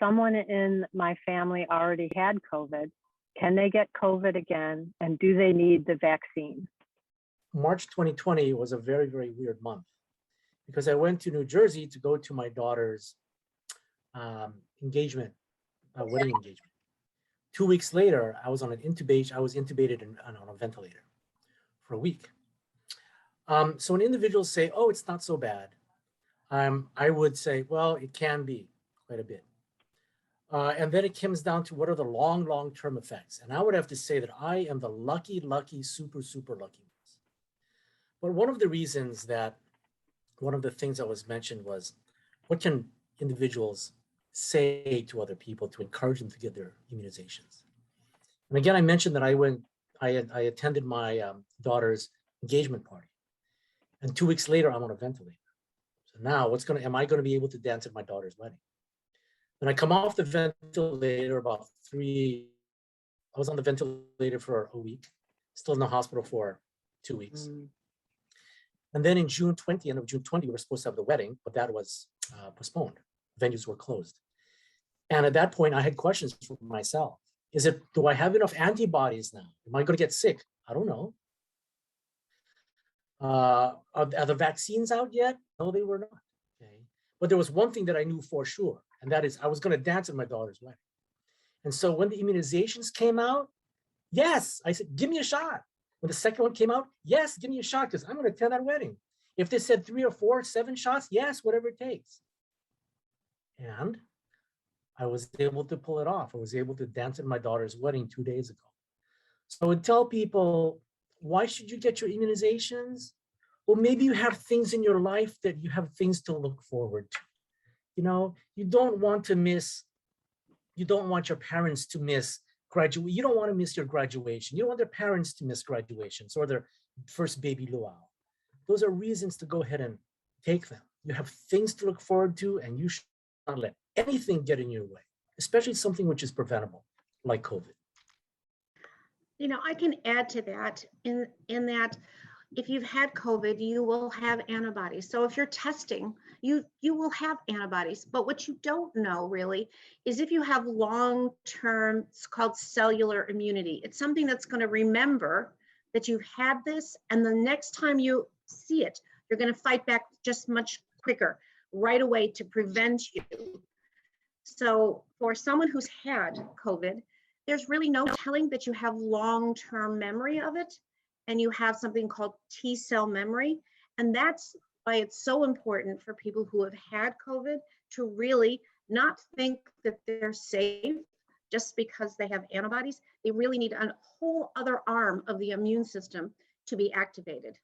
someone in my family already had COVID, can they get COVID again? And do they need the vaccine? March 2020 was a very, very weird month because I went to New Jersey to go to my daughter's engagement, wedding engagement. 2 weeks later, I was intubated on a ventilator for a week. So when individuals say, oh, it's not so bad, I would say, well, it can be quite a bit. And then it comes down to what are the long-term effects. And I would have to say that I am the lucky, super lucky. But one of the things that was mentioned was, what can individuals say to other people to encourage them to get their immunizations? And again, I mentioned that I attended my daughter's engagement party. And 2 weeks later, I'm on a ventilator. So now am I going to be able to dance at my daughter's wedding? When I come off the ventilator I was on the ventilator for a week, still in the hospital for 2 weeks. And then in end of June 20, we were supposed to have the wedding, but that was postponed. Venues were closed. And at that point, I had questions for myself. Do I have enough antibodies now? Am I going to get sick? I don't know. Are the vaccines out yet? No, they were not. Okay. But there was one thing that I knew for sure, and that is I was going to dance at my daughter's wedding. And so when the immunizations came out, yes, I said, give me a shot. When the second one came out, yes, give me a shot because I'm going to attend that wedding. If they said 3 or 4, 7 shots, yes, whatever it takes. And I was able to pull it off. I was able to dance at my daughter's wedding 2 days ago. So I would tell people, why should you get your immunizations? Well, maybe you have things in your life that you have things to look forward to. You don't want your parents to miss graduate. You don't want to miss your graduation. You don't want their parents to miss graduations or their first baby luau. Those are reasons to go ahead and take them. You have things to look forward to, and you should not let anything get in your way, especially something which is preventable, like COVID. I can add to that in that if you've had COVID, you will have antibodies. So if you're testing, you will have antibodies. But what you don't know really is if you have long-term, it's called cellular immunity. It's something that's going to remember that you've had this, and the next time you see it, you're going to fight back just much quicker, right away to prevent you. So for someone who's had COVID, there's really no telling that you have long-term memory of it, and you have something called T-cell memory. And that's why it's so important for people who have had COVID to really not think that they're safe just because they have antibodies. They really need a whole other arm of the immune system to be activated.